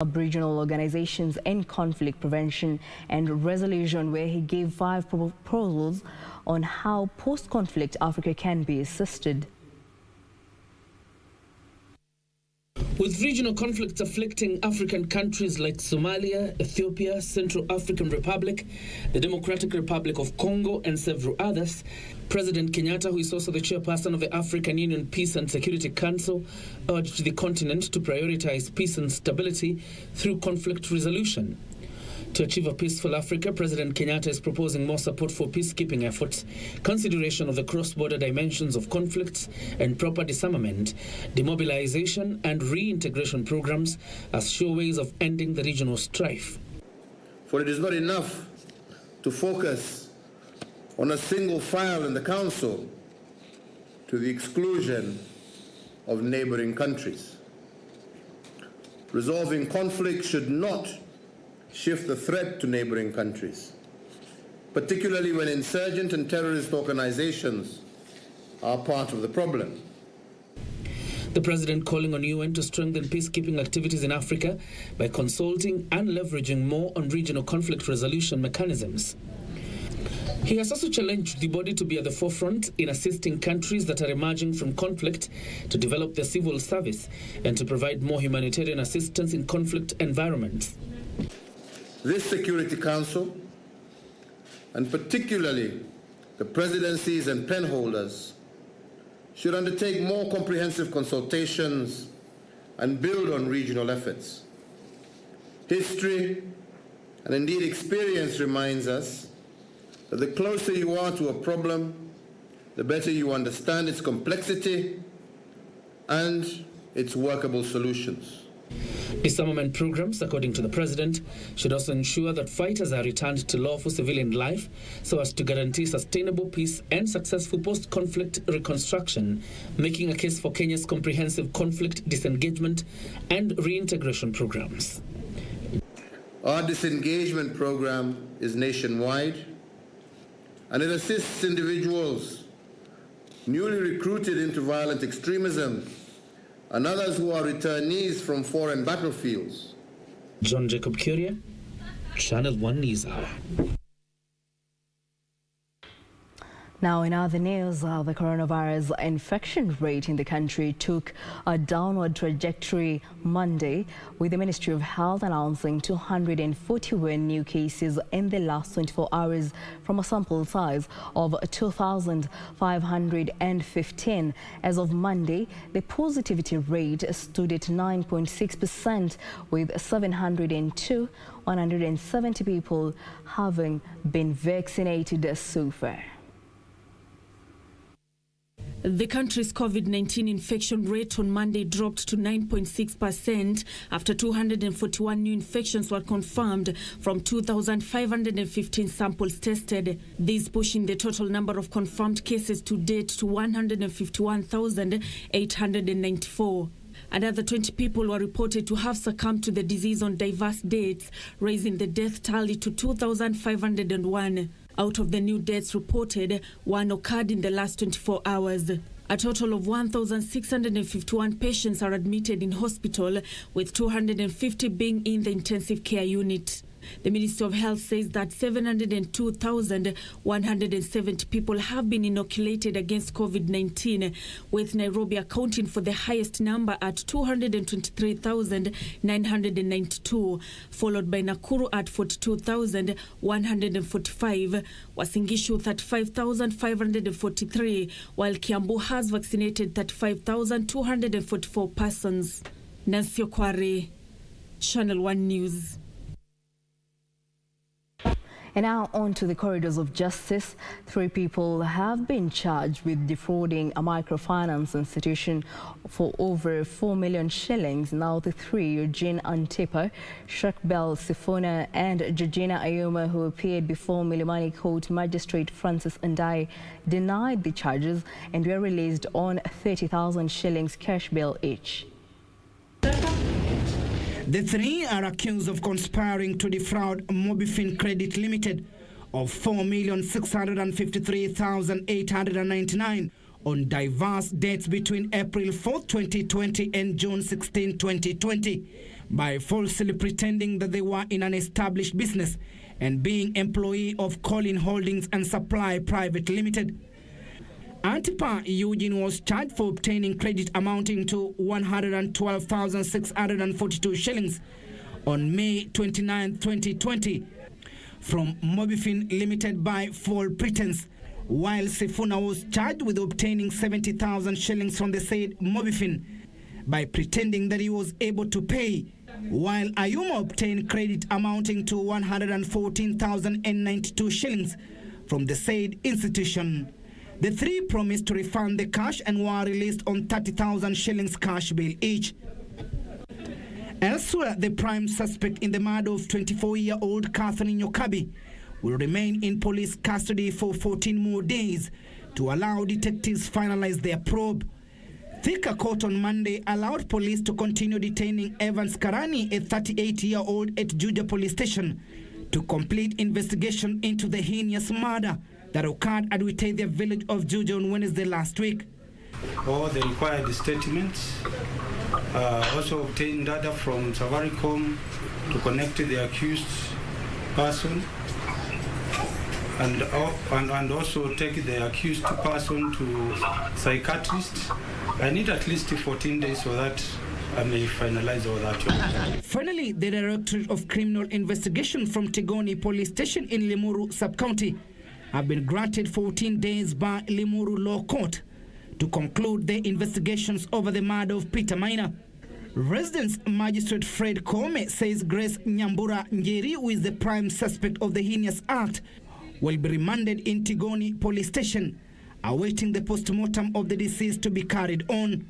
Aboriginal organizations in conflict prevention and resolution, where he gave 5 proposals on how post-conflict Africa can be assisted. With regional conflicts afflicting African countries like Somalia, Ethiopia, Central African Republic, the Democratic Republic of Congo, and several others, President Kenyatta, who is also the chairperson of the African Union Peace and Security Council, urged the continent to prioritize peace and stability through conflict resolution. To achieve a peaceful Africa, President Kenyatta is proposing more support for peacekeeping efforts, consideration of the cross-border dimensions of conflicts and proper disarmament, demobilization and reintegration programs as sure ways of ending the regional strife. For it is not enough to focus on a single file in the Council to the exclusion of neighboring countries. Resolving conflict should not shift the threat to neighboring countries, particularly when insurgent and terrorist organizations are part of the problem. The president calling on UN to strengthen peacekeeping activities in Africa by consulting and leveraging more on regional conflict resolution mechanisms. He has also challenged the body to be at the forefront in assisting countries that are emerging from conflict to develop their civil service and to provide more humanitarian assistance in conflict environments. This Security Council, and particularly the presidencies and penholders, should undertake more comprehensive consultations and build on regional efforts. History, and indeed experience, reminds us that the closer you are to a problem, the better you understand its complexity and its workable solutions. Disarmament programs, according to the president, should also ensure that fighters are returned to lawful civilian life so as to guarantee sustainable peace and successful post-conflict reconstruction, making a case for Kenya's comprehensive conflict disengagement and reintegration programs. Our disengagement program is nationwide, and it assists individuals newly recruited into violent extremism and others who are returnees from foreign battlefields. John Jacob Curia, Channel 1 News Hour. Now, in other news, the coronavirus infection rate in the country took a downward trajectory Monday, with the Ministry of Health announcing 241 new cases in the last 24 hours from a sample size of 2,515. As of Monday, the positivity rate stood at 9.6%, with 170 people having been vaccinated so far. The country's COVID-19 infection rate on Monday dropped to 9.6% after 241 new infections were confirmed from 2,515 samples tested. This pushing the total number of confirmed cases to date to 151,894. Another 20 people were reported to have succumbed to the disease on diverse dates, raising the death tally to 2,501. Out of the new deaths reported, 1 occurred in the last 24 hours. A total of 1,651 patients are admitted in hospital, with 250 being in the intensive care unit. The Ministry of Health says that 702,170 people have been inoculated against COVID-19, with Nairobi accounting for the highest number at 223,992, followed by Nakuru at 42,145, Uasin Gishu 35,543, while Kiambu has vaccinated 35,244 persons. Nancy Okware, Channel 1 News. And now on to the corridors of justice. 3 people have been charged with defrauding a microfinance institution for over 4 million shillings. Now the 3, Eugene Antipa, Shakbel Sifuna and Georgina Ayuma, who appeared before Milimani Court Magistrate Francis Ndai, denied the charges and were released on 30,000 shillings cash bail each. The 3 are accused of conspiring to defraud Mobifin Credit Limited of 4,653,899 on diverse dates between April 4, 2020 and June 16, 2020. by falsely pretending that they were in an established business and being employee of Colin Holdings and Supply Private Limited. Antipa Eugene was charged for obtaining credit amounting to 112,642 shillings on May 29, 2020 from Mobifin Limited by false pretense, while Sifuna was charged with obtaining 70,000 shillings from the said Mobifin by pretending that he was able to pay, while Ayuma obtained credit amounting to 114,092 shillings from the said institution. The three promised to refund the cash and were released on 30,000 shillings cash bail each. Elsewhere, the prime suspect in the murder of 24-year-old Catherine Nyokabi will remain in police custody for 14 more days to allow detectives finalize their probe. Thika Court on Monday allowed police to continue detaining Evans Karani, a 38-year-old, at Juja Police Station to complete investigation into the heinous murder that occurred at Witeithia village of Juja on Wednesday last week. All the required statements, also obtain data from Safaricom to connect to the accused person, and also take the accused person to psychiatrist. I need at least 14 days so that I may finalize all that. Finally, the Directorate of Criminal Investigation from Tigoni Police Station in Limuru Sub-County have been granted 14 days by Limuru Law Court to conclude their investigations over the murder of Peter Maina. Residence Magistrate Fred Kome says Grace Nyambura Njeri, who is the prime suspect of the heinous act, will be remanded in Tigoni Police Station, awaiting the post-mortem of the deceased to be carried on.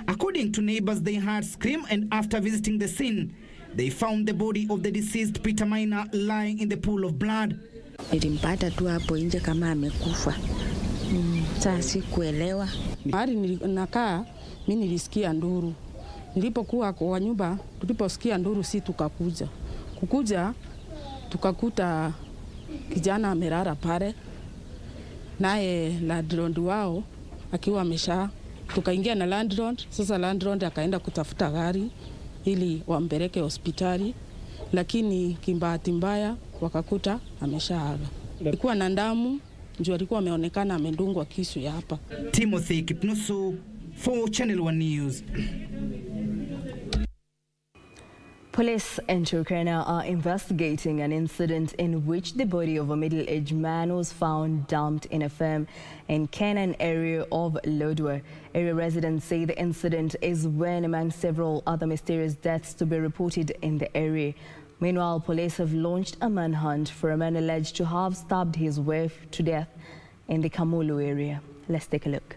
According to neighbors, they heard scream, and after visiting the scene, they found the body of the deceased Peter Maina lying in the pool of blood. Nilimpata tu hapo nje kama amekufa. Sasa sikuelewa. Mahali ninakaa mimi nilisikia nduru. Nilipokuwa kwa nyumba, tuliposikia nduru si tukakuja. Kukuja tukakuta kijana amelala pale. Naye landlord wao akiwa amesha, tukaingia na landlord. Sasa landlord akaenda kutafuta gari ili wampeleke hospitali, lakini kimbahati mbaya wakakuta ameshaaga. Alikuwa na damu, ndio alikuwa ameonekana amedungwa kisu ya hapa. Timothy Kipnusu for Channel 1 News. Police in Turkana are investigating an incident in which the body of a middle-aged man was found dumped in a farm in Canaan area of LODWAR. Area residents say the incident is one among several other mysterious deaths to be reported in the area. Meanwhile, police have launched a manhunt for a man alleged to have stabbed his wife to death in the Kamulu area. Let's take a look.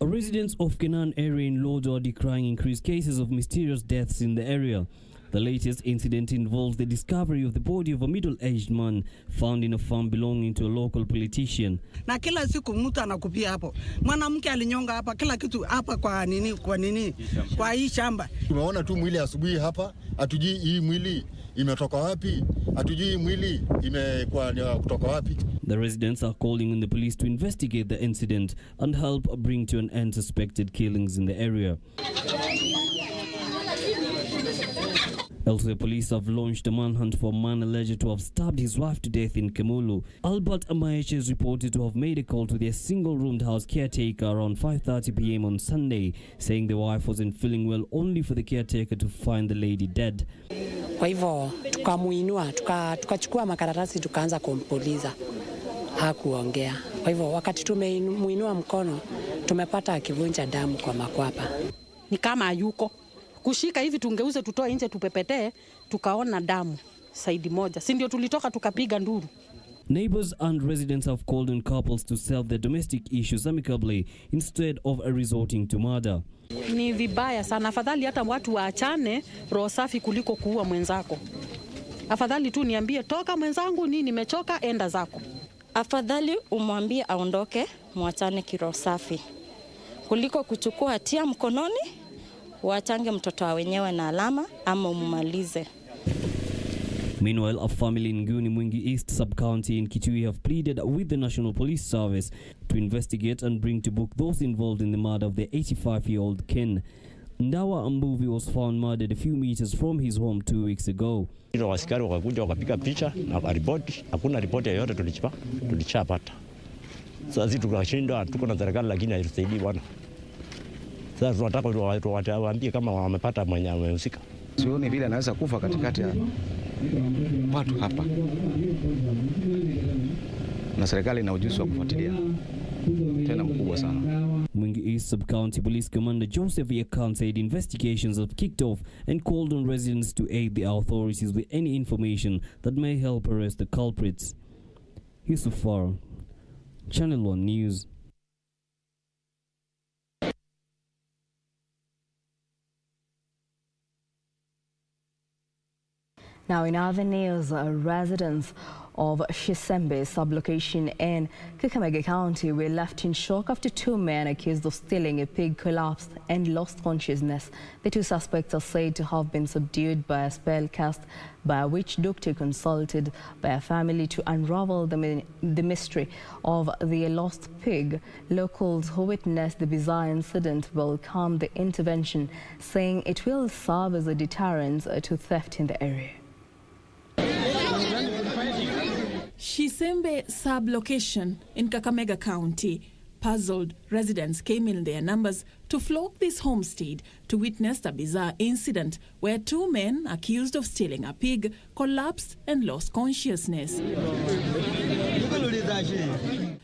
Residents of Canaan area in LODWAR are decrying increased cases of mysterious deaths in the area. The latest incident involves the discovery of the body of a middle-aged man found in a farm belonging to a local politician. Na kila siku mtu anakupia hapo. Mwanamke alinyonga hapa, kila kitu hapa kwa nini? Kwa hii shamba. Tumeona tu mwili asubuhi hapa, hatujui hii mwili imetoka wapi, hatujui mwili imekuwa kutoka wapi. The residents are calling on the police to investigate the incident and help bring to an end suspected killings in the area. Elsewhere, police have launched a manhunt for a man alleged to have stabbed his wife to death in Kamulu. Albert Amaeche is reported to have made a call to their single-roomed house caretaker around 5:30 p.m. on Sunday, saying the wife wasn't feeling well, only for the caretaker to find the lady dead. Kwa hivyo tukamuinua, tukachukua makaratasi tukaanza kumpuliza. Hakuongea. Kwa hivyo wakati tumemuinua mkono, tumepata akivunja damu kwa makwapa. Ni kama hayuko. Kushika hivi tungeuze tutoe nje tupepetee, tukaona damu saidi moja. Si ndio tulitoka tukapiga nduru. Neighbors and residents have called on couples to solve their domestic issues amicably instead of resorting to murder. Ni vibaya sana. Afadhali hata watu waachane roho safi kuliko kuua mwenzako. Afadhali tu niambie toka mwenzangu, nimechoka, enda zako. Afadhali umwambie aondoke, muachane kiroho safi kuliko kuchukua hatia mkononi, waachange mtoto wa wenyewe na alama ama umumalize. Meanwhile, a family in MWINGI East Sub-County in Kitui have pleaded with the National Police Service to investigate and bring to book those involved in the murder of their 85-year-old kin. Ndawa Mbuvi was found murdered a few meters from his home 2 weeks ago. Askari wakakuja wakapiga picha na ripoti, hakuna ripoti yoyote tulichapata. Sasa sisi tukashindwa, tuko na serikali lakini haitusaidii bwana. Sasa tunataka waambie kama wamepata mwenye amehusika. Sioni vile anaweza kufa katikati ya watu hapa. Na serikali ina ujuzi wa kufuatilia tena mkubwa sana. Mwingi East Sub-County Police Commander Joseph Yakan said investigations have kicked off and called on residents to aid the authorities with any information that may help arrest the culprits. Yusuf Farah, Channel 1 News. Now in other news, residents of Shisembe sublocation in Kakamega County were left in shock after 2 men accused of stealing a pig collapsed and lost consciousness. The 2 suspects are said to have been subdued by a spell cast by a witch doctor consulted by a family to unravel the mystery of the lost pig. Locals who witnessed the bizarre incident welcomed the intervention, saying it will serve as a deterrent to theft in the area. Shisembe sub-location in Kakamega County. Puzzled residents came in their numbers to flock this homestead to witness the bizarre incident where 2 men accused of stealing a pig collapsed and lost consciousness.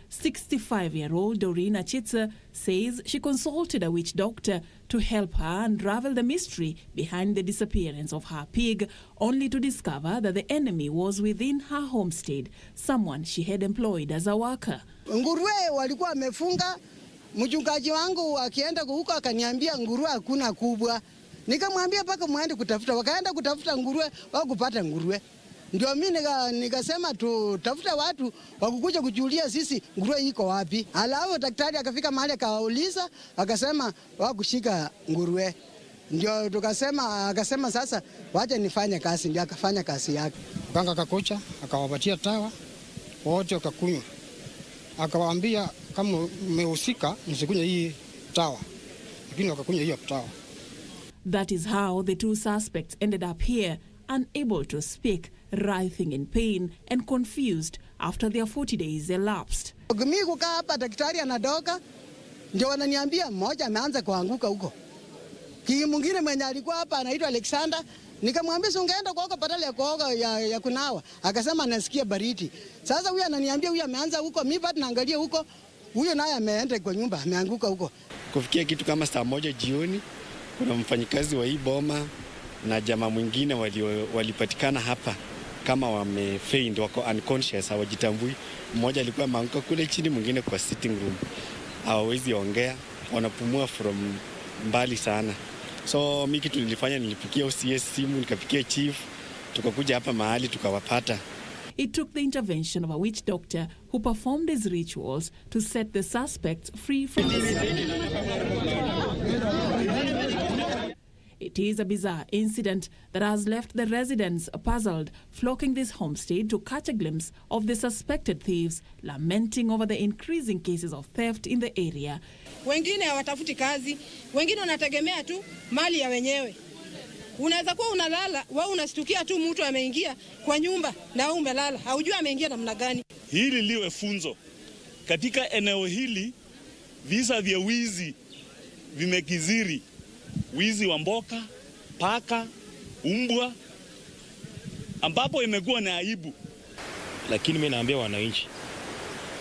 65-year-old Dorina Chitsa says she consulted a witch doctor to help her unravel the mystery behind the disappearance of her pig, only to discover that the enemy was within her homestead, someone she had employed as a worker. Nguruwe walikuwa wamefunga, mchungaji wangu akienda huko akaniambia nguruwe hakuna kubwa. Nikamwambia paka muende kutafuta, wakaenda kutafuta nguruwe, wakupata nguruwe. Ndio mimi nikasema tutafuta watu wakukuja kujulia sisi nguruwe iko wapi. Alafu daktari akafika mahali akawauliza, akasema wakushika nguruwe. Ndio akasema sasa wacha nifanye kazi, ndio akafanya kazi yake. Ganga akakucha, akawapatia tawa, wote wakakunywa. Akawaambia kama mmehusika msikunywe hii tawa. Lakini wakakunywa hiyo tawa. That is how the 2 suspects ended up here, unable to speak, writhing in pain and confused after their 40 days elapsed. Mimi kukaa hapa daktari anadoka, ndio wananiambia mmoja ameanza kuanguka huko. Mwingine mwenye alikuwa hapa anaitwa Alexander, nikamwambia ungeenda kuoga badala ya kuoga ya kunawa. Akasema anasikia baridi. Sasa huyu ananiambia huyu ameanza huko, mimi bado naangalia huko. Huyo naye ameenda kwa nyumba, ameanguka huko. Kufikia kitu kama saa 1 jioni, kuna mfanyikazi wa hii boma na jamaa mwingine walipatikana hapa kama wamefaint, wako unconscious, hawajitambui. Mmoja alikuwa ameanguka kule chini, mwingine kwa sitting room. Hawawezi ongea, wanapumua from mbali sana. So mimi kitu nilifanya, nilipigia OCS simu, nikapigia chief, tukakuja hapa mahali tukawapata. It took the intervention of a witch doctor who performed his rituals to set the suspects free from this. It is a bizarre incident that has left the residents puzzled, flocking this homestead to catch a glimpse of the suspected thieves, lamenting over the increasing cases of theft in the area. Wengine hawatafuti kazi, wengine wanategemea tu mali ya wenyewe. Unaweza kuwa unalala, wewe unastukia tu mtu ameingia kwa nyumba na wewe umelala, haujui ameingia namna gani. Hili liwe funzo. Katika eneo hili visa vya wizi vimekiziri. Wizi wa mboka, paka, umbwa, ambapo imekuwa na aibu. Lakini mimi naambia wananchi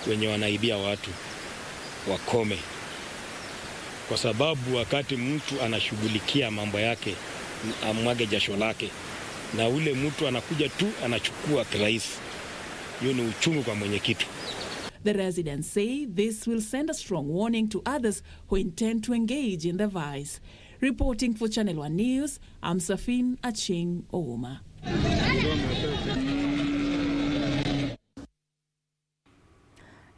wenye wanaibia watu wakome, kwa sababu wakati mtu anashughulikia mambo yake amwage jasho lake na ule mtu anakuja tu anachukua kirahisi, hiyo ni uchungu kwa mwenye kitu. The residents say this will send a strong warning to others who intend to engage in the vice. Reporting for Channel 1 News, I'm Safin Aching Ouma.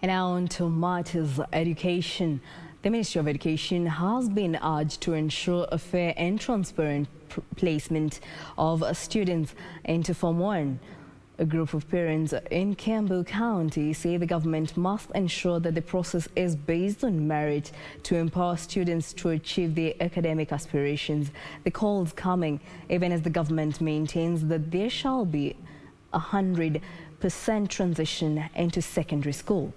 And now on to matters education. The Ministry of Education has been urged to ensure a fair and transparent placement of students into Form 1. A group of parents in Wambiru County say the government must ensure that the process is based on merit to empower students to achieve their academic aspirations. The calls coming even as the government maintains that there shall be 100% transition into secondary school.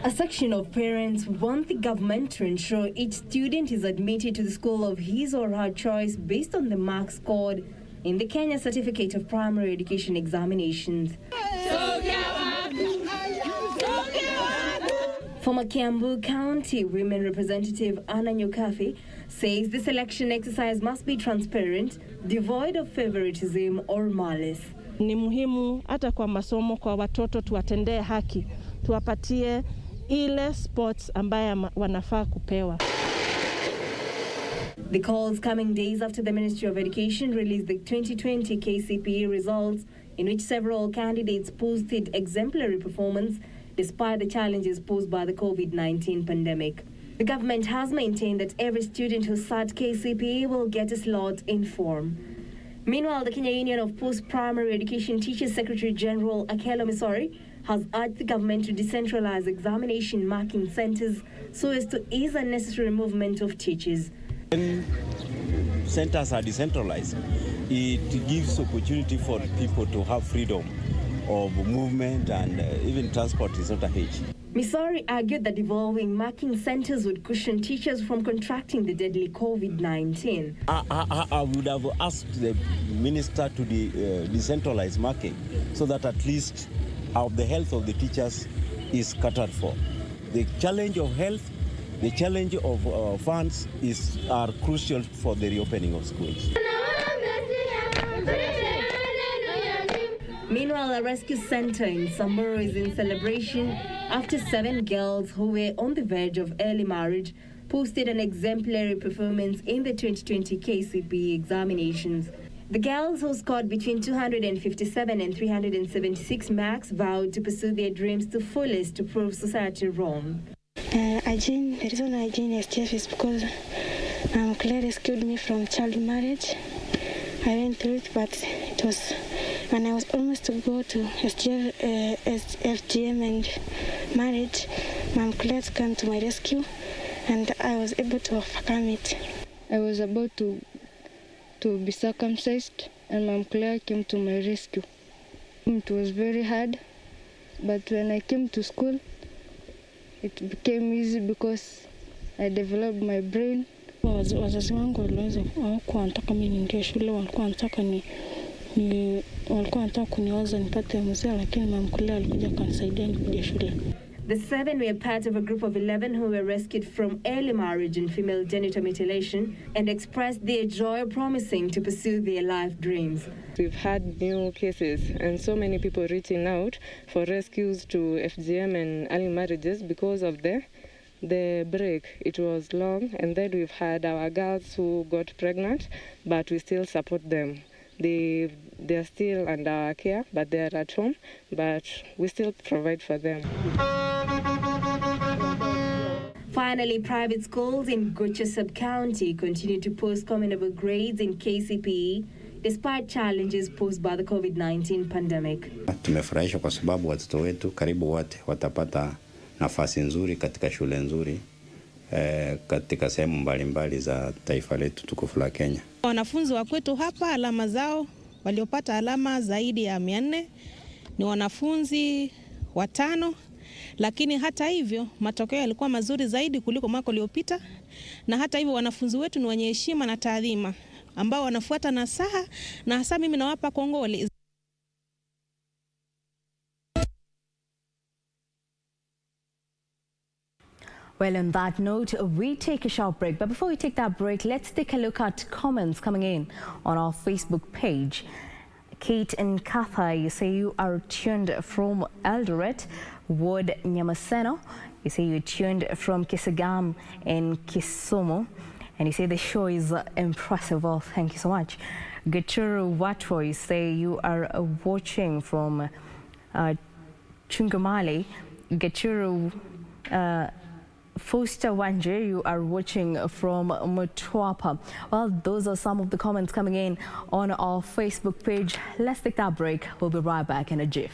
A section of parents want the government to ensure each student is admitted to the school of his or her choice based on the marks scored in the Kenya Certificate of Primary Education examinations. Former Wambiru County Women Representative Anna Nyokafi says the selection exercise must be transparent, devoid of favoritism or malice. Ni muhimu hata kwa masomo kwa watoto tuwatendee haki, tuwapatie ile sports ambaye wanafaa kupewa. The calls coming days after the Ministry of Education released the 2020 KCPE results, in which several candidates posted exemplary performance despite the challenges posed by the COVID-19 pandemic. The government has maintained that every student who sat KCPE will get a slot in form. Meanwhile, the Kenya Union of Post-Primary Education Teachers Secretary General Akelo Misori has urged the government to decentralize examination marking centers so as to ease unnecessary movement of teachers. When centers are decentralized, it gives opportunity for people to have freedom of movement, and even transport is not a hitch. Misori argued that devolving marking centers would cushion teachers from contracting the deadly COVID-19. I would have asked the minister to decentralize marking so that at least the health of the teachers is catered for. The challenge of health, the challenge of funds are crucial for the reopening of schools. Meanwhile, a rescue center in Samburu is in celebration after 7 girls who were on the verge of early marriage posted an exemplary performance in the 2020 KCPE examinations. The girls who scored between 257 and 376 marks vowed to pursue their dreams to fullest to prove society wrong. The reason I joined STF is because Claire rescued me from child marriage. I went through it, but it was when I was almost to go to FGM and marriage, Mom Claire came to my rescue and I was able to overcome it. I was about to be circumcised and Mom Claire came to my rescue. It was very hard, but when I came to school, it became easy because I developed my brain. Wazazi wangu waliweza hawakuwa wanataka mimi niingie shule, walikuwa wanataka kunioza nipate mzee, lakini Mama Claire alikuja kanisaidia nipige shule. The 7 were part of a group of 11 who were rescued from early marriage and female genital mutilation and expressed their joy, promising to pursue their life dreams. We've had new cases and so many people reaching out for rescues to FGM and early marriages because of the break. It was long, and then we've had our girls who got pregnant, but we still support them. They're still under our care, but they're at home, but we still provide for them. Finally, private schools in Gocha Sub-County continue to post commendable grades in KCPE despite challenges posed by the COVID-19 pandemic. Tumefurahishwa kwa sababu watoto wetu karibu wote watapata nafasi nzuri katika shule nzuri katika sehemu mbalimbali za taifa letu tukufu la Kenya. Wanafunzi wa kwetu hapa alama zao waliopata alama zaidi ya 400 ni wanafunzi 5, lakini hata hivyo matokeo yalikuwa mazuri zaidi kuliko mwaka uliopita, na hata hivyo wanafunzi wetu ni wenye heshima na taadhima ambao wanafuata nasaha, na hasa mimi nawapa kongole. Well, on that note, we take a short break. But before we take that break, let's take a look at comments coming in on our Facebook page. Kate and Katha, you say you are tuned from Eldoret. Ward Nyamaseno, you say you're tuned from Kisagam and Kisumu. And you say the show is impressive. Well, thank you so much. Gachuru Watwo, you say you are watching from Chungamali. Gachuru Foster Wanje, you are watching from Mtwapa. Well, those are some of the comments coming in on our Facebook page. Let's take that break. We'll be right back in a jiff.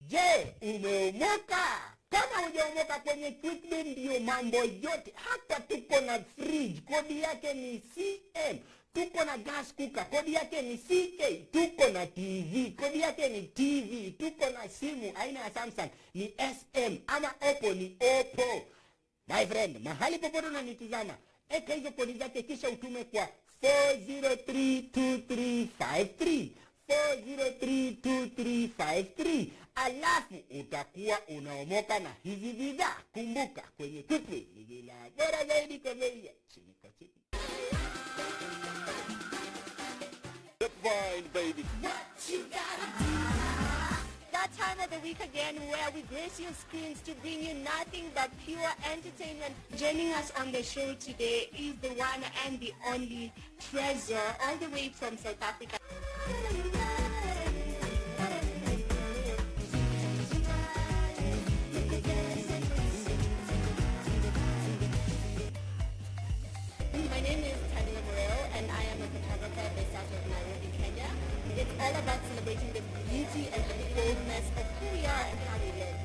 Je, umeomoka? Kama hujaomoka kwenye Quickly ndio mambo yote. Hapa tuko na fridge, kodi yake ni CM. Tuko na gas cooker, kodi yake ni CK. Tuko na TV, kodi yake ni TV. Tuko na simu aina ya Samsung ni SM, ama Oppo ni Oppo. My friend, mahali popote unanitazama, eka hizo kodi zake kisha utume kwa 4032353. 4032353. Alafu utakuwa unaomoka na hizi bidhaa. Kumbuka, kwenye Quickly ni bila bora zaidi kwa bei ya chini kwa chini. Fine, baby. What you gotta do? That time of the week again where we grace your screens to bring you nothing but pure entertainment. Joining us on the show today is the one and the only Treasure, all the way from South Africa. My name is Tania Morel and I am a photographer based out of Nairobi, Kenya. It's all about celebrating the beauty and the boldness of who we are and how we live.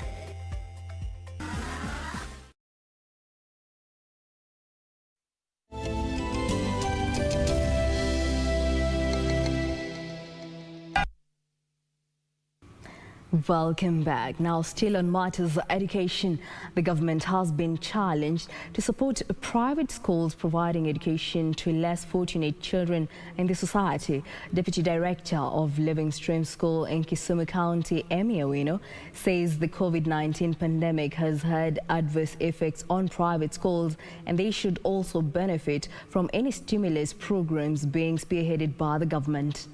Welcome back. Now, still on matters of education, the government has been challenged to support private schools providing education to less fortunate children in the society. Deputy Director of Living Stream School in Kisumu County, MWINGI, says the COVID-19 pandemic has had adverse effects on private schools and they should also benefit from any stimulus programs being spearheaded by the government.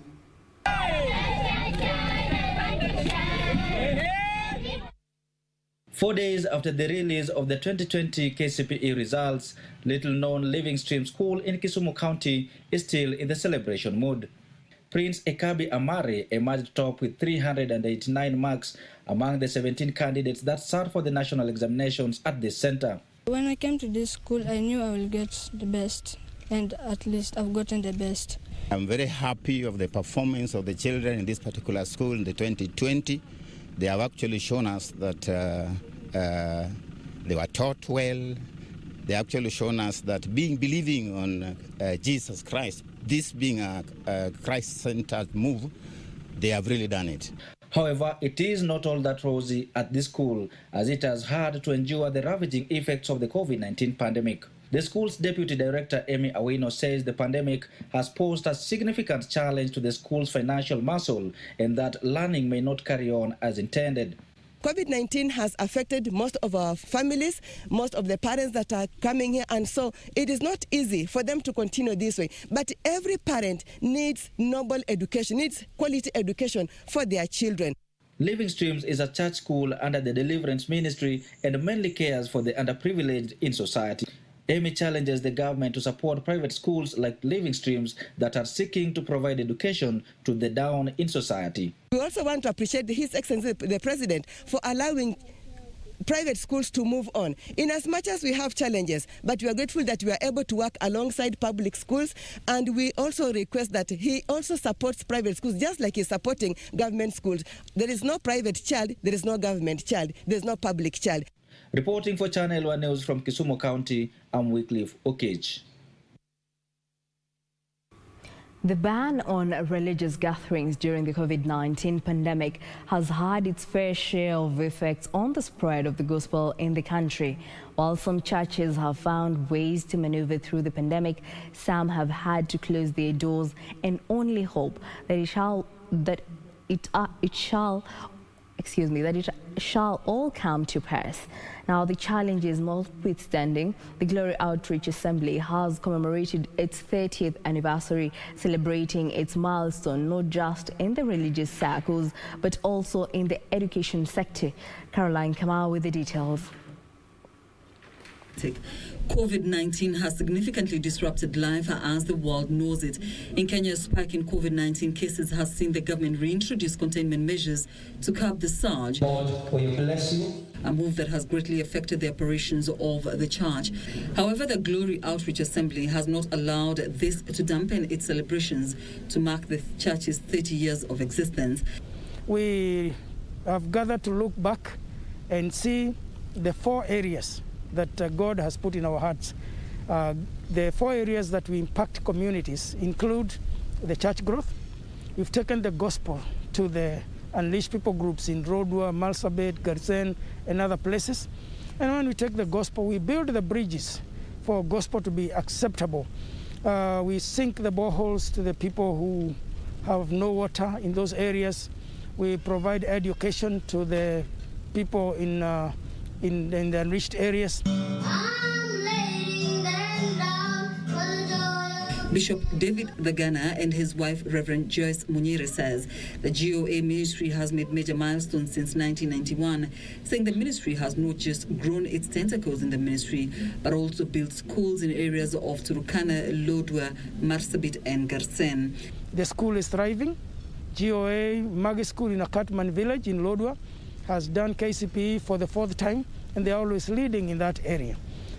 4 days after the release of the 2020 KCPE results, little-known Living Stream School in Kisumu County is still in the celebration mood. Prince Ekabi Amare emerged top with 389 marks among the 17 candidates that sat for the national examinations at this center. When I came to this school, I knew I will get the best, and at least I've gotten the best. I'm very happy of the performance of the children in this particular school in the 2020. They have actually shown us that they were taught well. They actually shown us that believing on Jesus Christ, this being a Christ-centered move, they have really done it. However, it is not all that rosy at this school, as it has had to endure the ravaging effects of the COVID-19 pandemic. The school's Deputy Director, MWINGI, says the pandemic has posed a significant challenge to the school's financial muscle and that learning may not carry on as intended. COVID-19 has affected most of our families, most of the parents that are coming here, and so it is not easy for them to continue this way. But every parent needs noble education, needs quality education for their children. Living Streams is a church school under the Deliverance Ministry and mainly cares for the underprivileged in society. Amy challenges the government to support private schools like Living Streams that are seeking to provide education to the down in society. We also want to appreciate His Excellency the President for allowing private schools to move on. In as much as we have challenges, but we are grateful that we are able to work alongside public schools, and we also request that he also supports private schools just like he's supporting government schools. There is no private child, there is no government child, there is no public child. Reporting for Channel 1 News from Kisumu County, I'm Wycliffe Okage. The ban on religious gatherings during the COVID-19 pandemic has had its fair share of effects on the spread of the gospel in the country. While some churches have found ways to maneuver through the pandemic, some have had to close their doors and only hope that it shall all come to pass. Now, the challenges notwithstanding, the Glory Outreach Assembly has commemorated its 30th anniversary, celebrating its milestone not just in the religious circles, but also in the education sector. Caroline Kamau with the details. COVID-19 has significantly disrupted life as the world knows it. In Kenya, a spike in COVID-19 cases has seen the government reintroduce containment measures to curb the surge. A move that has greatly affected the operations of the church. However, the Glory Outreach Assembly has not allowed this to dampen its celebrations to mark the church's 30 years of existence. We have gathered to look back and see the 4 areas that God has put in our hearts. The 4 areas that we impact communities include the church growth. We've taken the gospel to the unleashed people groups in LODWAR, Marsabit, Garsen, and other places. And when we take the gospel, we build the bridges for gospel to be acceptable. We sink the boreholes to the people who have no water in those areas. We provide education to the people in the enriched areas. Bishop David Dhagana and his wife, Reverend Joyce Munyire, says the GOA ministry has made major milestones since 1991, saying the ministry has not just grown its tentacles in the ministry, but also built schools in areas of Turkana, LODWAR, Marsabit, and Garsen. The school is thriving. GOA Magi School in TAXMAN village in LODWAR has done KCPE for the 4th time, and they're always leading in that area.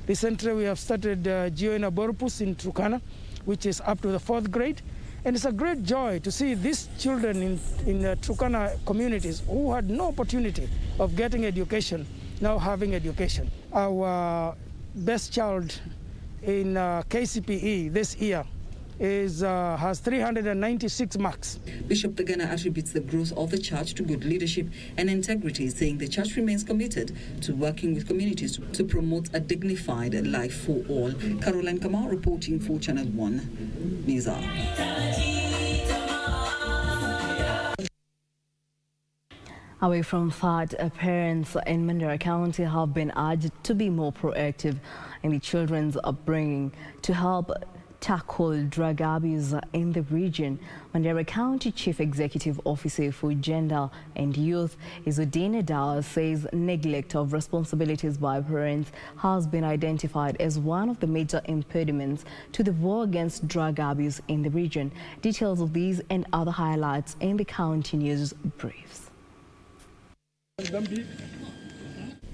Recently, we have started GOA Naborpus in Turkana, which is up to the 4th grade. And it's a great joy to see these children in Turkana communities who had no opportunity of getting education, now having education. Our best child in KCPE this year has 396 marks. Bishop Dhagana attributes the growth of the church to good leadership and integrity, saying the church remains committed to working with communities to promote a dignified life for all. Caroline Kamau reporting for Channel 1 News Hour. Away from that, parents in Mandera County have been urged to be more proactive in the children's upbringing to help tackle drug abuse in the region. Mandera County Chief Executive Officer for Gender and Youth, Izudine Dawa, says neglect of responsibilities by parents has been identified as one of the major impediments to the war against drug abuse in the region. Details of these and other highlights in the county news briefs.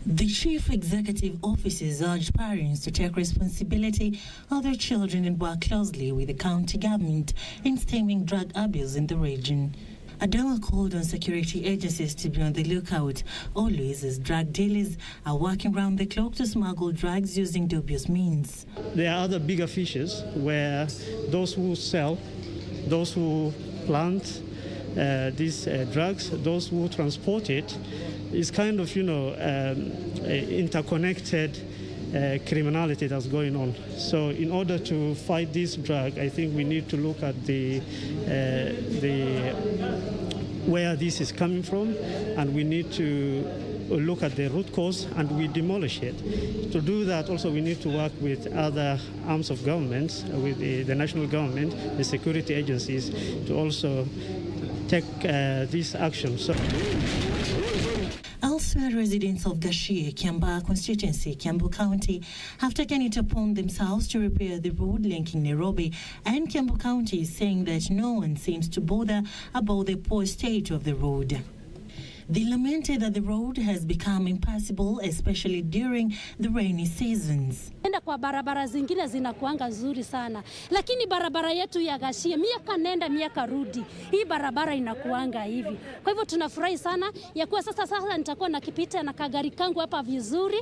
The Chief Executive Officers urged parents to take responsibility of their children and work closely with the county government in stemming drug abuse in the region. Adela called on security agencies to be on the lookout always as drug dealers are working round the clock to smuggle drugs using dubious means. There are other bigger fishes where those who sell, those who plant these drugs, those who transport it, is kind of, interconnected criminality that's going on. So in order to fight this drug, I think we need to look at where this is coming from, and we need to look at the root cause and we demolish it. To do that, also we need to work with other arms of government, with the national government, the security agencies, to also take this action. Elsewhere, residents of Gashie, Kiambaa constituency, Kiambu County, have taken it upon themselves to repair the road linking Nairobi and Kiambu County, saying that no one seems to bother about the poor state of the road. They lamented that the road has become impassable, especially during the rainy seasons. Enda kwa barabara zingine zinakuanga nzuri sana, lakini barabara yetu ya Gashie miaka nenda miaka rudi, hii barabara inakuanga hivi. Kwa hivyo tunafurahi sana ya kuwa sasa nitakuwa nakipita na kagari kangu hapa vizuri,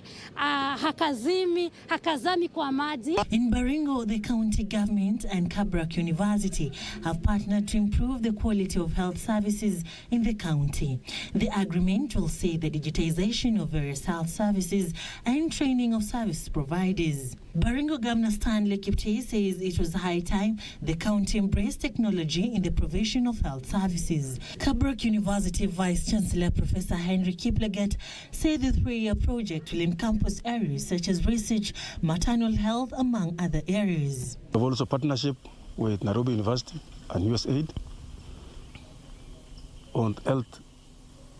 hakazami kwa maji. In Baringo, the county government and Kabrak University have partnered to improve the quality of health services in the county. The agreement will see the digitization of various health services and training of service providers. Baringo Governor Stanley Kiptei says it was high time the county embraced technology in the provision of health services. Kabrak University Vice Chancellor Professor Henry Kiplagat said the 3-year project will encompass areas such as research, maternal health, among other areas. We have also partnership with Nairobi University and USAID on health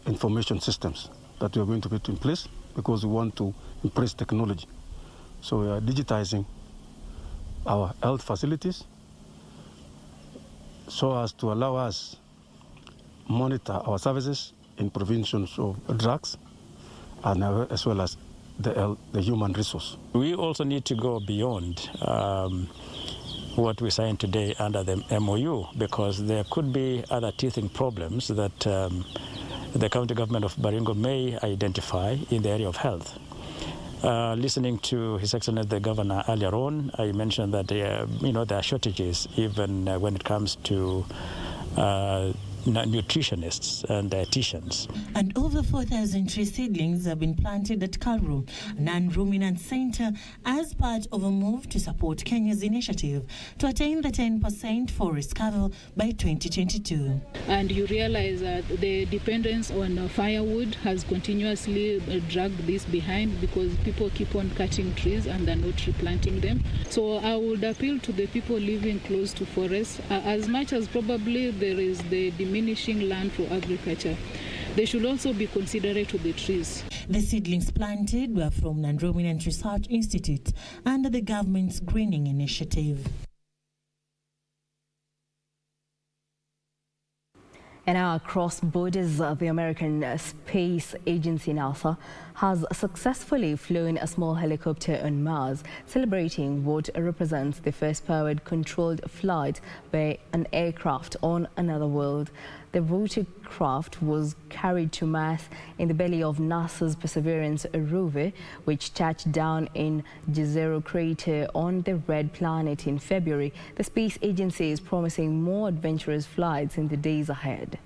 information systems that we are going to put in place because we want to embrace technology. So we are digitizing our health facilities so as to allow us monitor our services in prevention of drugs and as well as the human resource. We also need to go beyond what we signed today under the MOU, because there could be other teething problems that the county government of Baringo may identify in the area of health. Listening to His Excellency the Governor earlier on, I mentioned that there are shortages even when it comes to nutritionists and dietitians. And over 4,000 tree seedlings have been planted at Kalru, a non-ruminant center, as part of a move to support Kenya's initiative to attain the 10% forest cover by 2022. And you realize that the dependence on firewood has continuously dragged this behind, because people keep on cutting trees and they're not replanting them. So I would appeal to the people living close to forests, as much as probably there is the diminishing land for agriculture, they should also be considerate of the trees. The seedlings planted were from Non-Ruminant Research Institute under the government's greening initiative. And now across borders, the American Space Agency NASA has successfully flown a small helicopter on Mars, celebrating what represents the first powered controlled flight by an aircraft on another world. The rotorcraft was carried to Mars in the belly of NASA's Perseverance rover, which touched down in Jezero crater on the Red Planet in February. The space agency is promising more adventurous flights in the days ahead.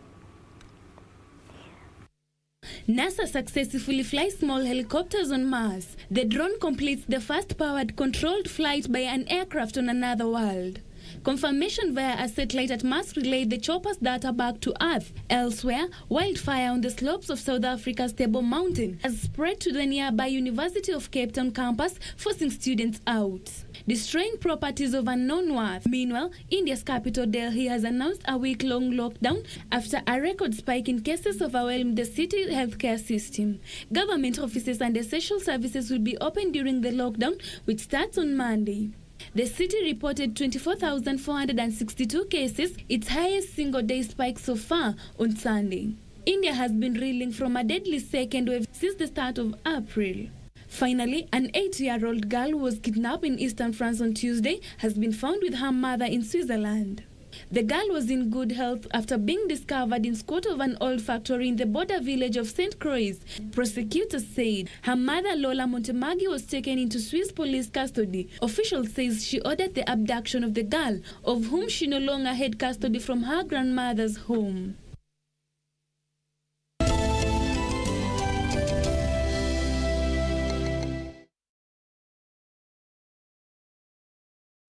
NASA successfully flies small helicopters on Mars. The drone completes the first powered controlled flight by an aircraft on another world. Confirmation via a satellite at Mars relayed the chopper's data back to Earth. Elsewhere, wildfire on the slopes of South Africa's Table Mountain has spread to the nearby University of Cape Town campus, forcing students out, destroying properties of unknown worth. Meanwhile, India's capital Delhi has announced a week-long lockdown after a record spike in cases overwhelmed the city healthcare system. Government offices and essential services will be open during the lockdown, which starts on Monday. The city reported 24,462 cases, its highest single-day spike so far on Sunday. India has been reeling from a deadly second wave since the start of April. Finally, an 8-year-old girl who was kidnapped in eastern France on Tuesday has been found with her mother in Switzerland. The girl was in good health after being discovered in squat of an old factory in the border village of St. Croix. Prosecutors said her mother, Lola Montemaggi, was taken into Swiss police custody. Officials say she ordered the abduction of the girl, of whom she no longer had custody, from her grandmother's home.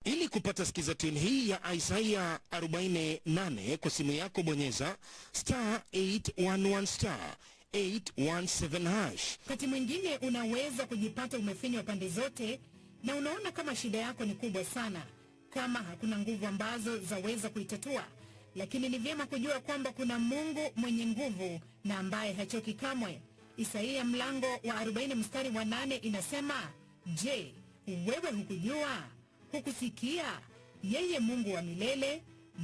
Ili kupata skiza tune hii ya Isaiah 48 kwa simu yako, bonyeza *811 *817 hash. Wakati mwingine unaweza kujipata umefinywa pande zote na unaona kama shida yako ni kubwa sana, kama hakuna nguvu ambazo zaweza kuitatua. Lakini ni vyema kujua kwamba kuna Mungu mwenye nguvu na ambaye hachoki kamwe. Isaia mlango wa 40 mstari wa 8 inasema, je, wewe hukujua? Hukusikia? Yeye Mungu wa milele,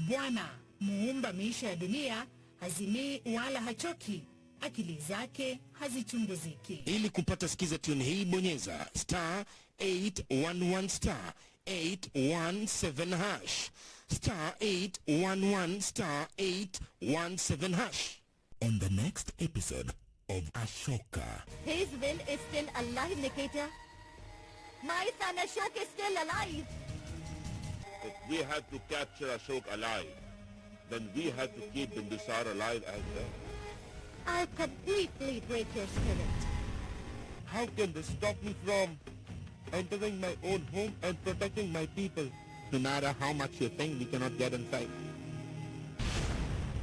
Bwana muumba miisho ya dunia, hazimii wala hachoki, akili zake hazichunguziki. Ili kupata skiza tune hii, bonyeza *811 *817 hash, *811 *817 hash. On the next episode of Ashoka. His will is still alive, Nikita. My son Ashok is still alive. If we had to capture Ashok alive, then we had to keep Bindusar alive as well. I'll completely break your spirit. How can this stop me from entering my own home and protecting my people? No matter how much you think, we cannot get inside.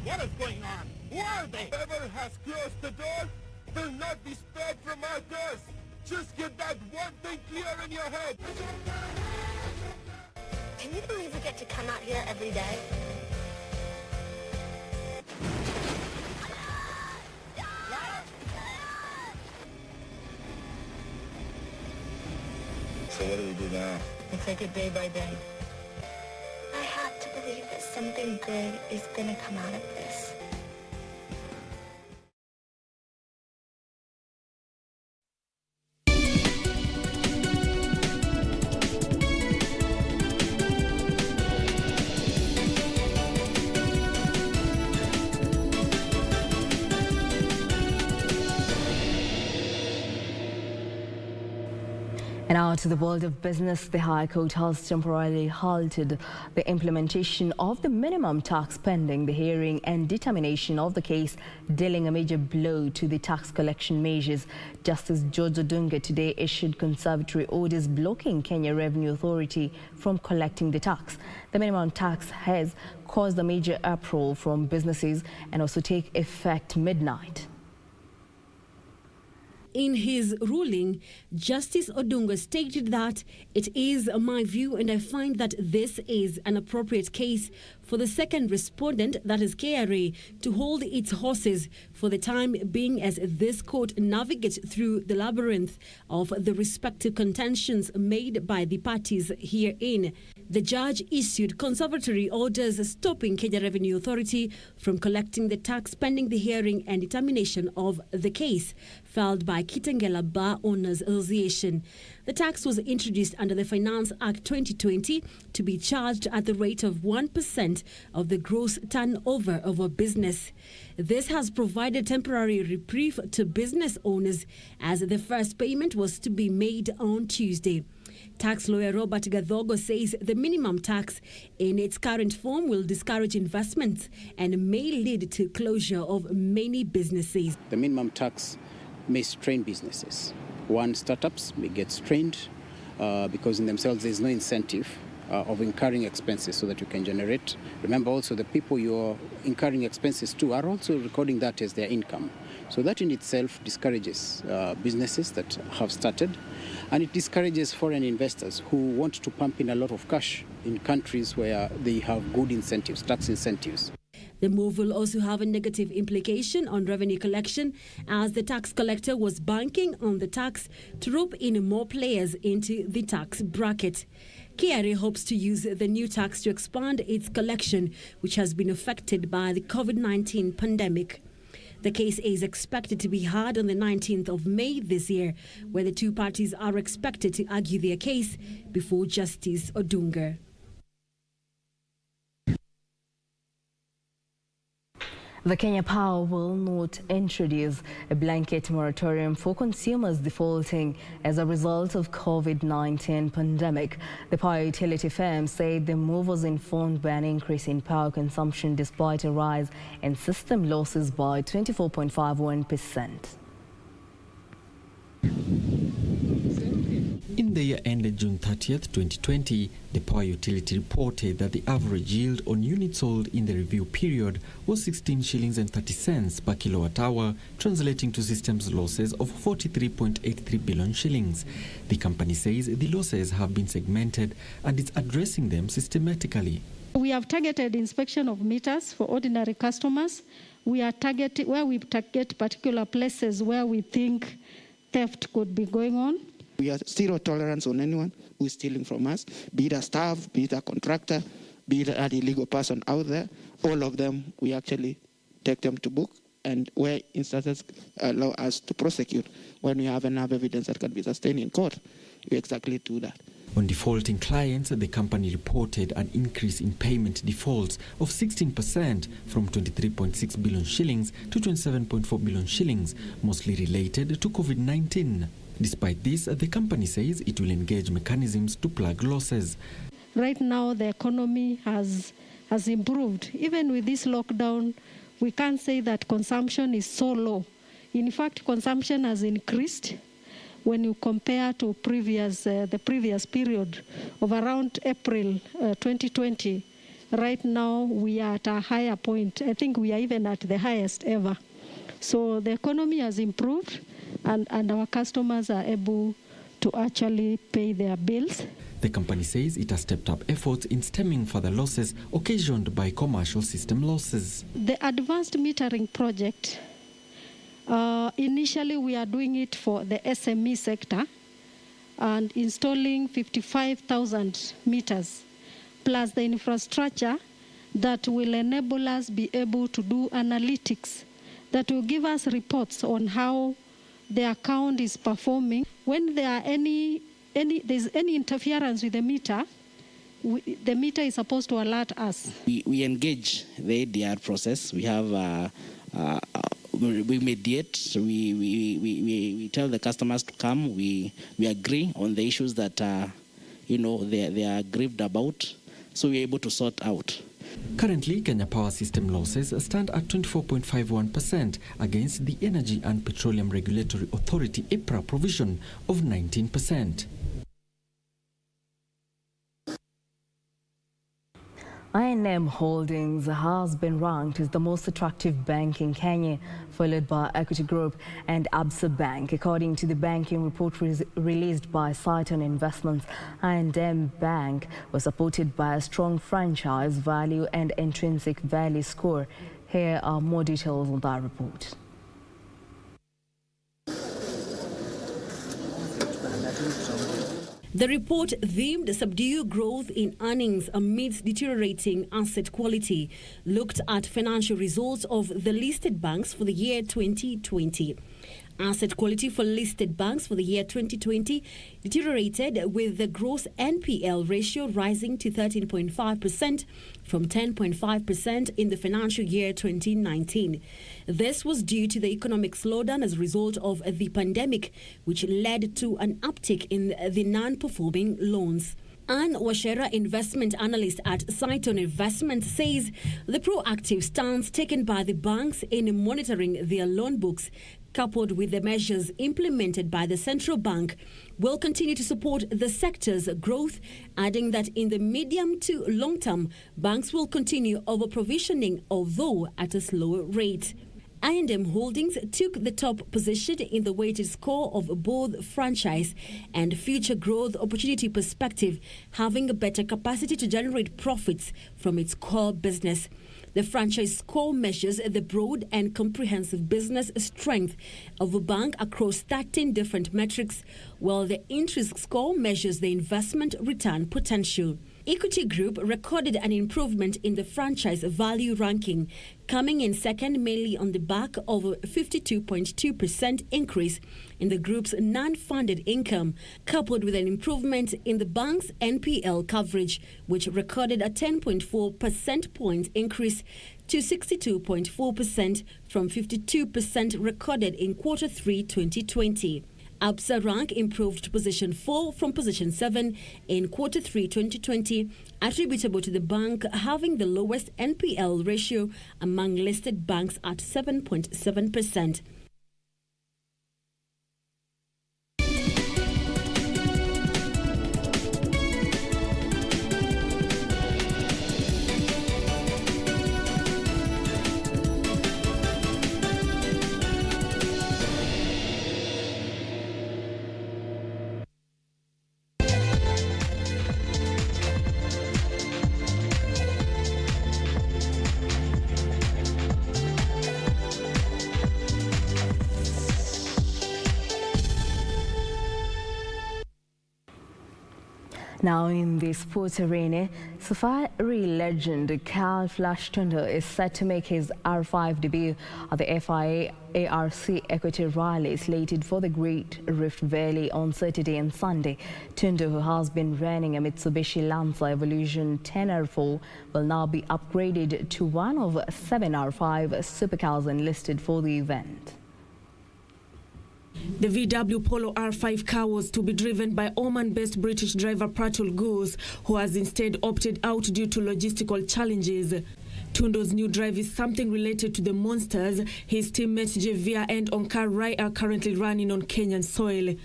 What is going on? Who are they? Whoever has closed the door will not be spared from our curse. Just get that one thing clear in your head. Can you believe we get to come out here every day? So what do we do now? We take it day by day. I have to believe that something good is going to come out of this. And now to the world of business, the High Court has temporarily halted the implementation of the minimum tax pending the hearing and determination of the case, dealing a major blow to the tax collection measures. Justice George Odunga today issued conservatory orders blocking Kenya Revenue Authority from collecting the tax. The minimum tax has caused a major uproar from businesses and also take effect midnight. In his ruling, Justice Odunga stated that it is my view and I find that this is an appropriate case for the second respondent, that is KRA, to hold its horses for the time being as this court navigates through the labyrinth of the respective contentions made by the parties herein. The judge issued conservatory orders stopping Kenya Revenue Authority from collecting the tax pending the hearing and determination of the case filed by Kitengela Bar Owners Association. The tax was introduced under the Finance Act 2020 to be charged at the rate of 1% of the gross turnover of a business. This has provided temporary reprieve to business owners as the first payment was to be made on Tuesday. Tax lawyer Robert Gadhogo says the minimum tax in its current form will discourage investments and may lead to closure of many businesses. The minimum tax may strain businesses. One, startups may get strained because in themselves there's no incentive of incurring expenses so that you can generate. Remember also the people you're incurring expenses to are also recording that as their income. So that in itself discourages businesses that have started, and it discourages foreign investors who want to pump in a lot of cash in countries where they have good incentives, tax incentives. The move will also have a negative implication on revenue collection as the tax collector was banking on the tax to rope in more players into the tax bracket. KRA hopes to use the new tax to expand its collection, which has been affected by the COVID-19 pandemic. The case is expected to be heard on the 19th of May this year, where the two parties are expected to argue their case before Justice Odunga. The Kenya Power will not introduce a blanket moratorium for consumers defaulting as a result of COVID-19 pandemic. The power utility firm said the move was informed by an increase in power consumption despite a rise in system losses by 24.51%. In the year ended June 30th, 2020, the power utility reported that the average yield on units sold in the review period was 16 shillings and 30 cents per kilowatt hour, translating to systems losses of 43.83 billion shillings. The company says the losses have been segmented and is addressing them systematically. We have targeted inspection of meters for ordinary customers. We target particular places where we think theft could be going on. We have zero tolerance on anyone who is stealing from us, be it a staff, be it a contractor, be it an illegal person out there. All of them, we actually take them to book, and where instances allow us to prosecute when we have enough evidence that can be sustained in court, we exactly do that. On defaulting clients, the company reported an increase in payment defaults of 16% from 23.6 billion shillings to 27.4 billion shillings, mostly related to COVID-19. Despite this, the company says it will engage mechanisms to plug losses. Right now, the economy has improved. Even with this lockdown, we can't say that consumption is so low. In fact, consumption has increased when you compare to the previous period of around April 2020. Right now, we are at a higher point. I think we are even at the highest ever. So the economy has improved, and our customers are able to actually pay their bills. The company says it has stepped up efforts in stemming further losses occasioned by commercial system losses. The advanced metering project, initially we are doing it for the SME sector, and installing 55,000 meters, plus the infrastructure that will enable us be able to do analytics that will give us reports on how the account is performing. When there are there's any interference with the meter is supposed to alert us. We engage the ADR process. We have we mediate. We tell the customers to come. We agree on the issues that they are grieved about. So we're able to sort out. Currently, Kenya Power System losses stand at 24.51% against the Energy and Petroleum Regulatory Authority EPRA provision of 19%. I&M Holdings has been ranked as the most attractive bank in Kenya, followed by Equity Group and Absa Bank. According to the banking report released by Citon Investments, I&M Bank was supported by a strong franchise value and intrinsic value score. Here are more details on that report. The report deemed subdued growth in earnings amidst deteriorating asset quality, looked at financial results of the listed banks for the year 2020. Asset quality for listed banks for the year 2020 deteriorated, with the gross NPL ratio rising to 13.5% from 10.5% in the financial year 2019. This was due to the economic slowdown as a result of the pandemic, which led to an uptick in the non-performing loans. Anne Washera, investment analyst at Citon Investments, says the proactive stance taken by the banks in monitoring their loan books, coupled with the measures implemented by the central bank, will continue to support the sector's growth, adding that in the medium to long term, banks will continue over-provisioning, although at a slower rate. I&M Holdings took the top position in the weighted score of both franchise and future growth opportunity perspective, having a better capacity to generate profits from its core business. The franchise score measures the broad and comprehensive business strength of a bank across 13 different metrics, while the intrinsic score measures the investment return potential. Equity Group recorded an improvement in the franchise value ranking, coming in second mainly on the back of a 52.2% increase in the group's non-funded income, coupled with an improvement in the bank's NPL coverage, which recorded a 10.4 percentage point increase to 62.4% from 52% recorded in Q3 2020. Absa rank improved to position 4 from position 7 in Q3 2020, attributable to the bank having the lowest NPL ratio among listed banks at 7.7%. Now in the sports arena, Safari legend Cal Flash Tundo is set to make his R5 debut at the FIA ARC Equity Rally, slated for the Great Rift Valley on Saturday and Sunday. Tundo, who has been running a Mitsubishi Lancer Evolution 10R4, will now be upgraded to one of 7 R5 supercars enlisted for the event. The VW Polo R5 car was to be driven by Oman-based British driver Pratul Goose, who has instead opted out due to logistical challenges. Tundo's new drive is something related to the monsters his teammates Javier and Onkar Rai are currently running on Kenyan soil.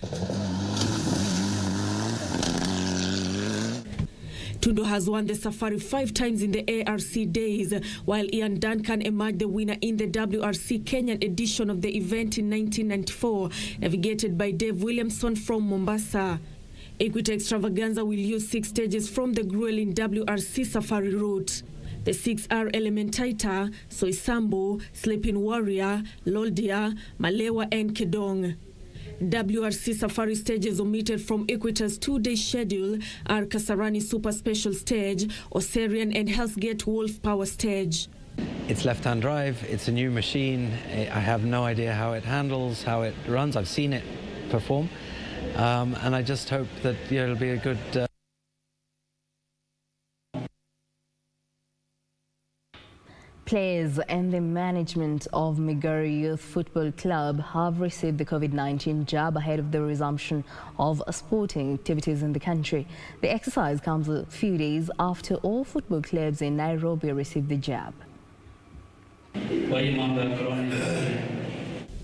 Tundo has won the Safari 5 times in the ARC days, while Ian Duncan emerged the winner in the WRC Kenyan edition of the event in 1994, navigated by Dave Williamson from Mombasa. Equity Extravaganza will use 6 stages from the grueling WRC Safari route. The 6 are Elementaita, Soisambo, Sleeping Warrior, LODWAR, Malewa and Kedong. WRC Safari stages omitted from EQUATOR's 2-day schedule are Kasarani Super Special Stage, Oserian and Hell's Gate Wolf Power Stage. It's left-hand drive, it's a new machine. I have no idea how it handles, how it runs. I've seen it perform, and I just hope that it'll be a good... Players and the management of Migori Youth Football Club have received the COVID-19 jab ahead of the resumption of sporting activities in the country. The exercise comes a few days after all football clubs in Nairobi received the jab.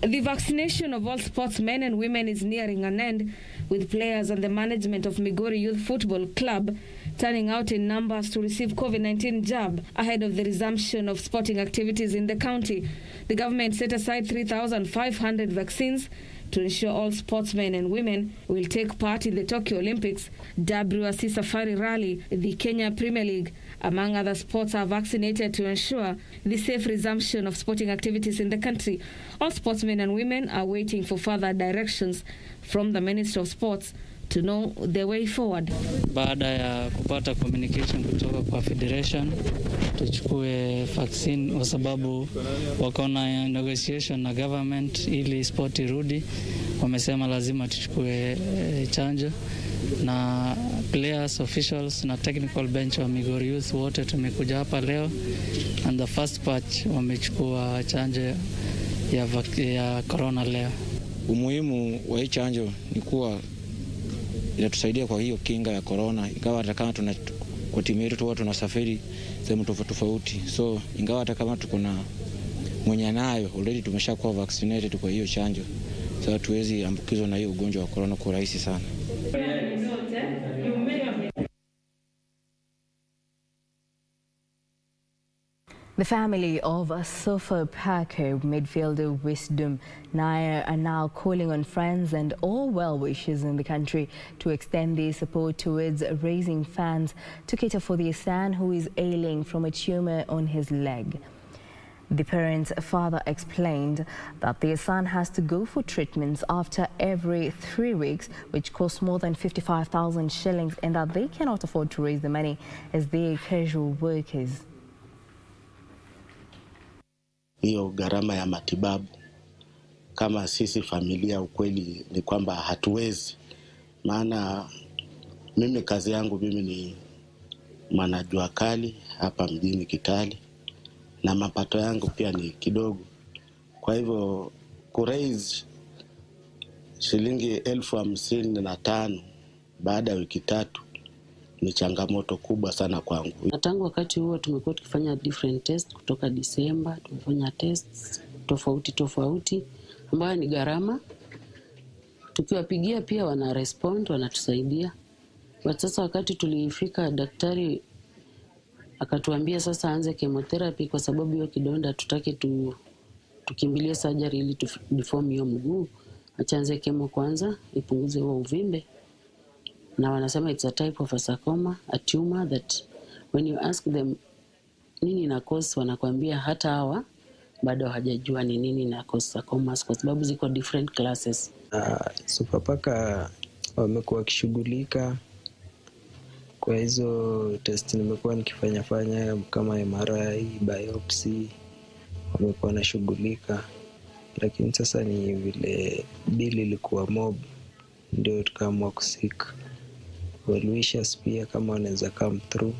The vaccination of all sportsmen and women is nearing an end, with players and the management of Migori Youth Football Club turning out in numbers to receive COVID-19 jab ahead of the resumption of sporting activities in the county. The government set aside 3,500 vaccines to ensure all sportsmen and women will take part in the Tokyo Olympics, WRC Safari Rally, the Kenya Premier League, among other sports, are vaccinated to ensure the safe resumption of sporting activities in the country. All sportsmen and women are waiting for further directions from the Minister of Sports to know the way forward. Baada ya kupata communication kutoka kwa federation, tuchukue vaccine kwa sababu wako na negotiation na government ili sport irudi. Wamesema lazima tuchukue chanjo, na players, officials na technical bench wa Migori Youth wote tumekuja hapa leo, and the first batch wamechukua chanjo ya corona leo. Umuhimu wa hii chanjo ni kuwa inatusaidia kwa hiyo kinga ya corona, ingawa hata kama kwa timu yetu huwa tunasafiri sehemu tofauti, so ingawa hata kama tuko na mwenye nayo already tumeshakuwa vaccinated kwa hiyo chanjo, so tuwezi ambukizwa na hiyo ugonjwa wa corona kwa rahisi sana. The family of Sofa Parker midfielder Wisdom Nair are now calling on friends and all well-wishers in the country to extend their support towards raising funds to cater for their son who is ailing from a tumor on his leg. The parent's father explained that their son has to go for treatments after every 3 weeks, which costs more than 55,000 shillings, and that they cannot afford to raise the money as they are casual workers. Hiyo gharama ya matibabu kama sisi familia, ukweli ni kwamba hatuwezi, maana mimi kazi yangu ni mwanajua kali hapa mjini Kitale, na mapato yangu pia ni kidogo. Kwa hivyo kuraise shilingi 55,000 baada ya wiki 3 ni changamoto kubwa sana kwangu. Na tangu wakati huo tumekuwa tukifanya different tests kutoka Disemba, tumefanya tests tofauti ambayo ni gharama. Tukiwapigia pia wana respond, wanatusaidia. But sasa wakati tulifika, daktari akatuambia sasa aanze chemotherapy kwa sababu hiyo kidonda tutake tukimbilie surgery ili deform hiyo mguu. Achaanze chemo kwanza ipunguze huo uvimbe. Na wanasema it's a type of a sarcoma, a tumor that when you ask them nini na cause, wanakuambia hata hawa bado hajajua ni nini na cause sarcomas kwa sababu ziko different classes. Supapaka wamekuwa wakishughulika kwa hizo test nimekuwa nikifanya kama MRI, biopsy, wamekuwa wanashughulika, lakini sasa ni vile bili ilikuwa mob ndio tukaamua kusika. Well wishers pia kama wanaweza come through